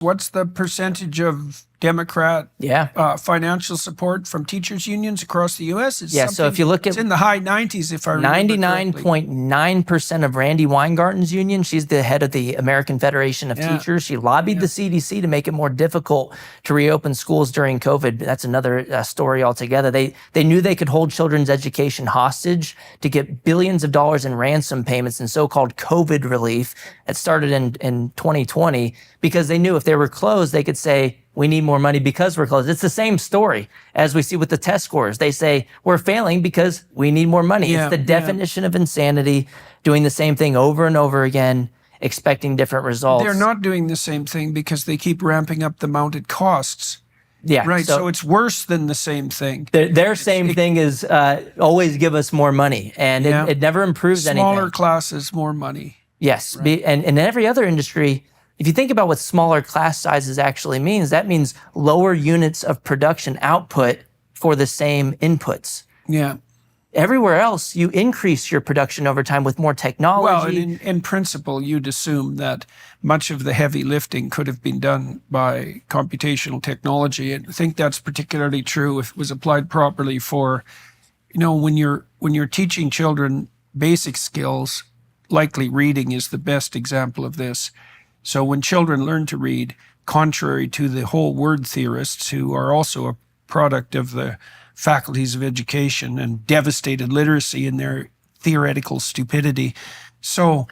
What's the percentage of Democrat financial support from teachers' unions across the U.S.? So if you look at... It's in the high 90s, if I remember correctly. 99.9% of Randy Weingarten's union, she's the head of the American Federation of Teachers. She lobbied the CDC to make it more difficult to reopen schools during COVID. That's another story altogether. They knew they could hold children's education hostage to get billions of dollars in ransom payments and so-called COVID relief that started in 2020 because they knew if they were closed, they could say, we need more money because we're closed. It's the same story as we see with the test scores. They say we're failing because we need more money. It's the definition of insanity, doing the same thing over and over again, expecting different results. They're not doing the same thing because they keep ramping up the amount it costs. Yeah. Right. So it's worse than the same thing. Their same thing is always give us more money. And it never improves anything. Smaller classes, more money. Yes. Right. And in every other industry, if you think about what smaller class sizes actually means, that means lower units of production output for the same inputs. Yeah. Everywhere else, you increase your production over time with more technology. Well, in principle, you'd assume that much of the heavy lifting could have been done by computational technology. And I think that's particularly true if it was applied properly for, when you're teaching children basic skills, likely reading is the best example of this. So when children learn to read, contrary to the whole word theorists who are also a product of the faculties of education and devastated literacy in their theoretical stupidity. So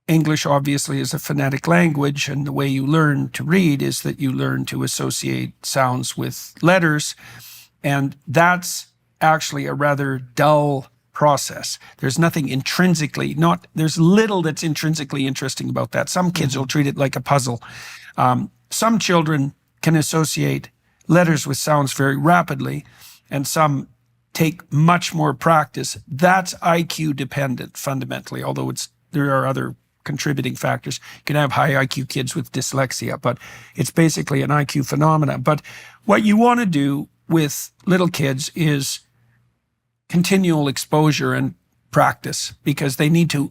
English obviously is a phonetic language, and the way you learn to read is that you learn to associate sounds with letters, and that's actually a rather dull process. There's nothing intrinsically, there's little that's intrinsically interesting about that. Some kids will treat it like a puzzle. Some children can associate letters with sounds very rapidly, and some take much more practice. That's IQ dependent fundamentally, although there are other contributing factors. You can have high IQ kids with dyslexia, but it's basically an IQ phenomena. But what you want to do with little kids is continual exposure and practice, because they need to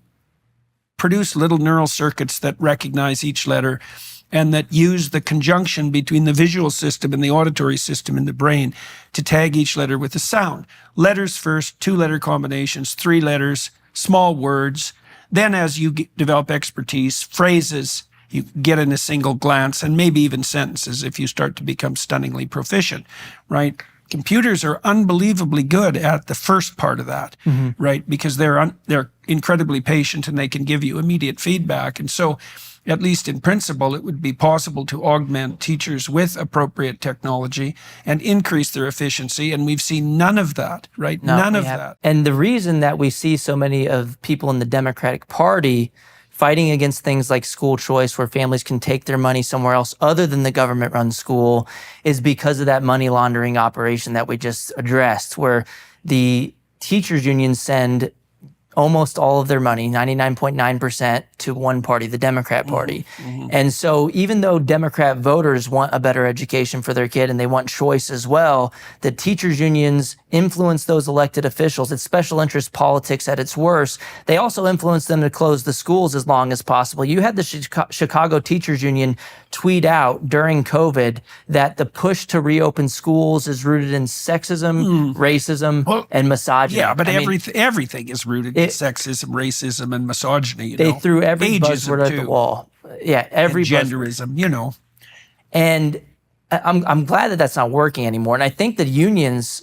produce little neural circuits that recognize each letter and that use the conjunction between the visual system and the auditory system in the brain to tag each letter with a sound. Letters first, 2-letter combinations, 3 letters, small words. Then as you develop expertise, phrases you get in a single glance, and maybe even sentences if you start to become stunningly proficient, right? Computers are unbelievably good at the first part of that, right? Because they're incredibly patient and they can give you immediate feedback. And so, at least in principle, it would be possible to augment teachers with appropriate technology and increase their efficiency. And we've seen none of that, right? None of that. And the reason that we see so many of people in the Democratic Party fighting against things like school choice, where families can take their money somewhere else other than the government-run school, is because of that money laundering operation that we just addressed, where the teachers' unions send almost all of their money, 99.9%, to one party, the Democrat Party. And so even though Democrat voters want a better education for their kid and they want choice as well, the teachers' unions influence those elected officials. It's special interest politics at its worst. They also influence them to close the schools as long as possible. You had the Chicago Teachers Union tweet out during COVID that the push to reopen schools is rooted in sexism, racism, and misogyny. Yeah, but everything is rooted in sexism, racism, and misogyny. They threw every buzzword at the wall. Yeah, every genderism, And I'm glad that that's not working anymore. And I think the unions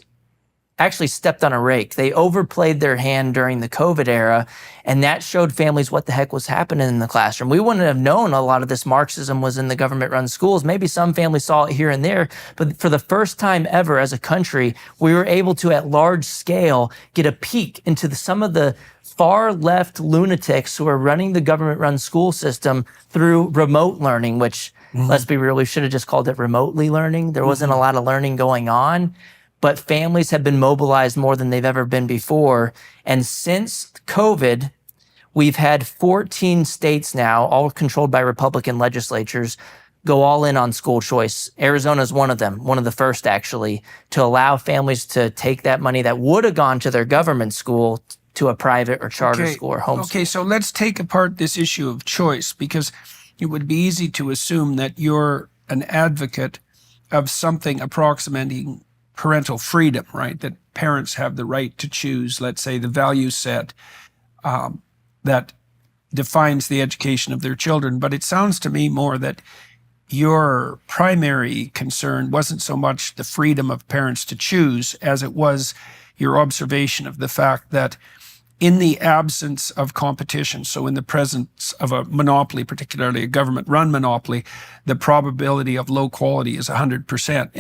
actually stepped on a rake. They overplayed their hand during the COVID era, and that showed families what the heck was happening in the classroom. We wouldn't have known a lot of this Marxism was in the government-run schools. Maybe some families saw it here and there, but for the first time ever as a country, we were able to, at large scale, get a peek into some of the far-left lunatics who are running the government-run school system through remote learning, which, let's be real, we should have just called it remotely learning. There wasn't a lot of learning going on. But families have been mobilized more than they've ever been before. And since COVID, we've had 14 states now, all controlled by Republican legislatures, go all in on school choice. Arizona is one of them, one of the first actually, to allow families to take that money that would have gone to their government school to a private or charter school or homeschool. Okay, so let's take apart this issue of choice, because it would be easy to assume that you're an advocate of something approximating parental freedom, right? That parents have the right to choose, let's say, the value set that defines the education of their children. But it sounds to me more that your primary concern wasn't so much the freedom of parents to choose as it was your observation of the fact that in the absence of competition, so in the presence of a monopoly, particularly a government-run monopoly, the probability of low quality is 100%.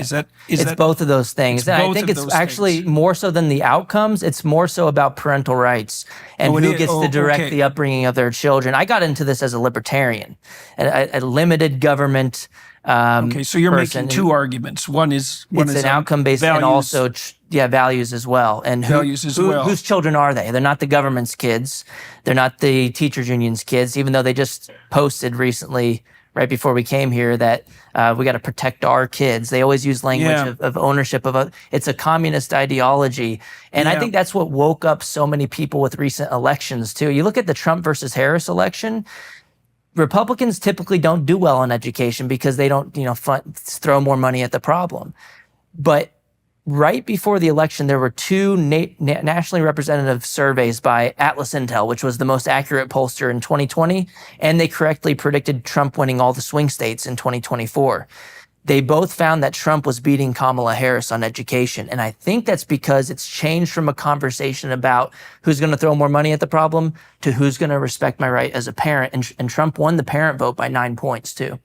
It's both of those things. And I think it's actually more so than the outcomes. It's more so about parental rights and who gets to direct the upbringing of their children. I got into this as a libertarian, a limited government Okay, so you're making two arguments. One is an outcome-based and also values as well. And whose children are they? They're not the government's kids. They're not the teachers union's kids, even though they just posted recently, right before we came here, that we got to protect our kids. They always use language of ownership it's a communist ideology. And I think that's what woke up so many people with recent elections too. You look at the Trump versus Harris election, Republicans typically don't do well on education because they don't, throw more money at the problem. But right before the election, there were two nationally representative surveys by Atlas Intel, which was the most accurate pollster in 2020, and they correctly predicted Trump winning all the swing states in 2024. They both found that Trump was beating Kamala Harris on education. And I think that's because it's changed from a conversation about who's going to throw more money at the problem to who's going to respect my right as a parent. And Trump won the parent vote by 9 points too.